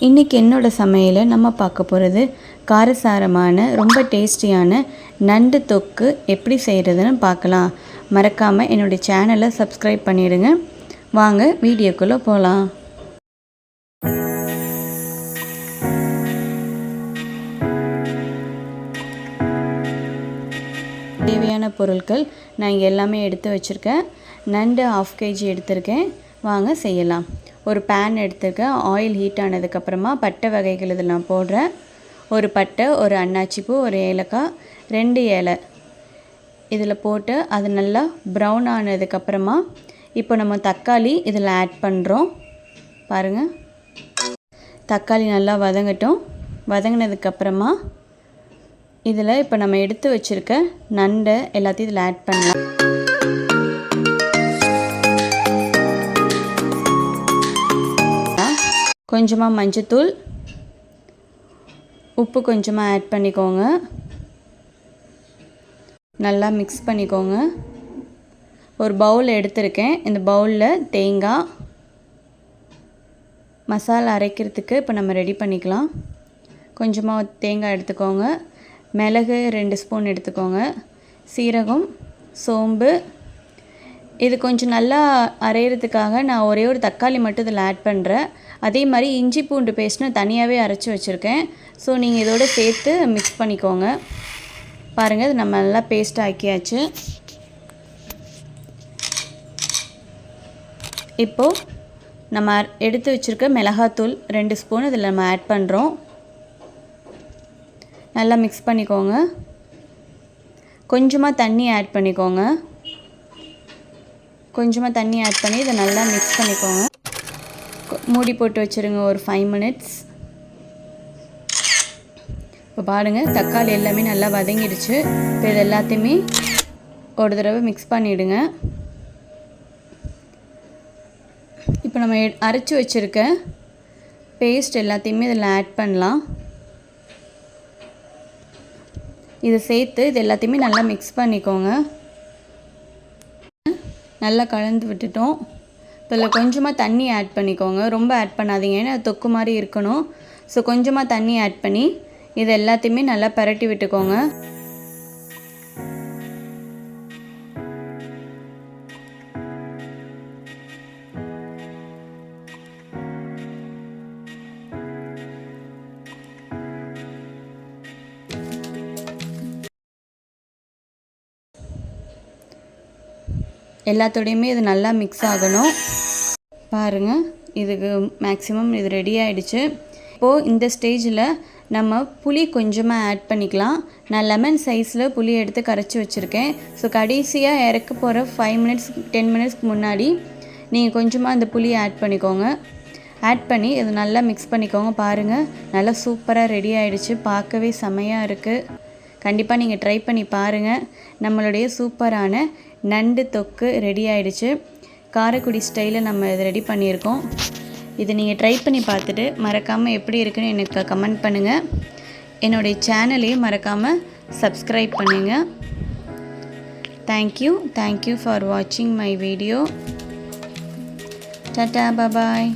இன்றைக்கி என்னோட சமையலை நம்ம பார்க்க போகிறது காரசாரமான ரொம்ப டேஸ்டியான நண்டு தொக்கு எப்படி செய்கிறதுன்னு பார்க்கலாம். மறக்காமல் என்னுடைய சேனலை சப்ஸ்கிரைப் பண்ணிடுங்க. வாங்க வீடியோக்குள்ளே போகலாம். தேவையான பொருட்கள் நான் இங்கே எல்லாமே எடுத்து வச்சுருக்கேன். நண்டு 1/2 kg எடுத்திருக்கேன். வாங்க செய்யலாம். ஒரு பேன் எடுத்துருக்கேன். ஆயில் ஹீட் ஆனதுக்கப்புறமா பட்டை வகைகள் இதில் நான் போடுறேன். ஒரு பட்டை, ஒரு அன்னாச்சிப்பூ, ஒரு ஏலக்காய், 2 ஏலை இதில் போட்டு அது நல்லா ப்ரௌன் ஆனதுக்கப்புறமா இப்போ நம்ம தக்காளி இதில் ஆட் பண்ணுறோம். பாருங்கள், தக்காளி நல்லா வதங்கட்டும். வதங்கினதுக்கப்புறமா இதில் இப்போ நம்ம எடுத்து வச்சுருக்க நண்டை எல்லாத்தையும் இதில் ஆட் பண்ணலாம். கொஞ்சமாக மஞ்சத்தூள், உப்பு கொஞ்சமாக ஆட் பண்ணிக்கோங்க. நல்லா மிக்ஸ் பண்ணிக்கோங்க. ஒரு பவுல் எடுத்திருக்கேன். இந்த பவுலில் தேங்காய் மசாலா அரைக்கிறதுக்கு இப்போ நம்ம ரெடி பண்ணிக்கலாம். கொஞ்சமாக தேங்காய் எடுத்துக்கோங்க. மிளகு 2 ஸ்பூன் எடுத்துக்கோங்க. சீரகம், சோம்பு. இது கொஞ்சம் நல்லா அரைகிறதுக்காக நான் ஒரே ஒரு தக்காளி மட்டும் இதில் ஆட் பண்ணுறேன். அதே மாதிரி இஞ்சி பூண்டு பேஸ்ட்னு தனியாகவே அரைச்சி வச்சுருக்கேன். ஸோ நீங்கள் இதோட சேர்த்து மிக்ஸ் பண்ணிக்கோங்க. பாருங்கள், இது நம்ம நல்லா பேஸ்ட் ஆக்கியாச்சு. இப்போது நம்ம எடுத்து வச்சுருக்க மிளகாத்தூள் 2 ஸ்பூன் இதில் நம்ம ஆட் பண்ணுறோம். நல்லா மிக்ஸ் பண்ணிக்கோங்க. கொஞ்சமாக தண்ணி ஆட் பண்ணிக்கோங்க. கொஞ்சமாக தண்ணி ஆட் பண்ணி இதை நல்லா மிக்ஸ் பண்ணிக்கோங்க. மூடி போட்டு வச்சுருங்க ஒரு 5 minutes. இப்போ பாருங்கள், தக்காளி எல்லாமே நல்லா வதங்கிடுச்சு. இப்போ இது எல்லாத்தையுமே ஒரு தடவை மிக்ஸ் பண்ணிவிடுங்க. இப்போ நம்ம அரைச்சி வச்சுருக்க பேஸ்ட் எல்லாத்தையுமே இதில் ஆட் பண்ணலாம். இதை சேர்த்து இது எல்லாத்தையுமே நல்லா மிக்ஸ் பண்ணிக்கோங்க. நல்லா கலந்து விட்டுட்டோம். இப்போ இதில் கொஞ்சமாக தண்ணி ஆட் பண்ணிக்கோங்க. ரொம்ப ஆட் பண்ணாதீங்க, ஏன்னா தொக்கு மாதிரி இருக்கணும். ஸோ கொஞ்சமாக தண்ணி ஆட் பண்ணி இது எல்லாத்தையுமே நல்லா பரட்டி விட்டுக்கோங்க. எல்லாத்தோடையுமே இது நல்லா மிக்ஸ் ஆகணும். பாருங்கள், இதுக்கு மேக்ஸிமம் இது ரெடி ஆகிடுச்சு. இப்போது இந்த ஸ்டேஜில் நம்ம புளி கொஞ்சமாக ஆட் பண்ணிக்கலாம். நான் லெமன் சைஸில் புளி எடுத்து கரைச்சி வச்சுருக்கேன். ஸோ கடைசியாக இறக்க போகிற 5 minutes 10 minutesக்கு முன்னாடி நீங்கள் கொஞ்சமாக அந்த புளியை ஆட் பண்ணிக்கோங்க. ஆட் பண்ணி இது நல்லா மிக்ஸ் பண்ணிக்கோங்க. பாருங்கள், நல்லா சூப்பராக ரெடி ஆகிடுச்சு. பார்க்கவே செமையாக இருக்குது. கண்டிப்பாக நீங்கள் ட்ரை பண்ணி பாருங்கள். நம்மளுடைய சூப்பரான நண்டு தொக்கு ரெடி ஆகிடுச்சு. காரைக்குடி ஸ்டைலில் நம்ம இதை ரெடி பண்ணியிருக்கோம். இதை நீங்கள் ட்ரை பண்ணி பார்த்துட்டு மறக்காமல் எப்படி இருக்குன்னு எனக்கு கமெண்ட் பண்ணுங்கள். என்னுடைய சேனலையும் மறக்காமல் சப்ஸ்கிரைப் பண்ணுங்கள். தேங்க்யூ ஃபார் வாட்சிங் மை வீடியோ. டாடா, பாய்.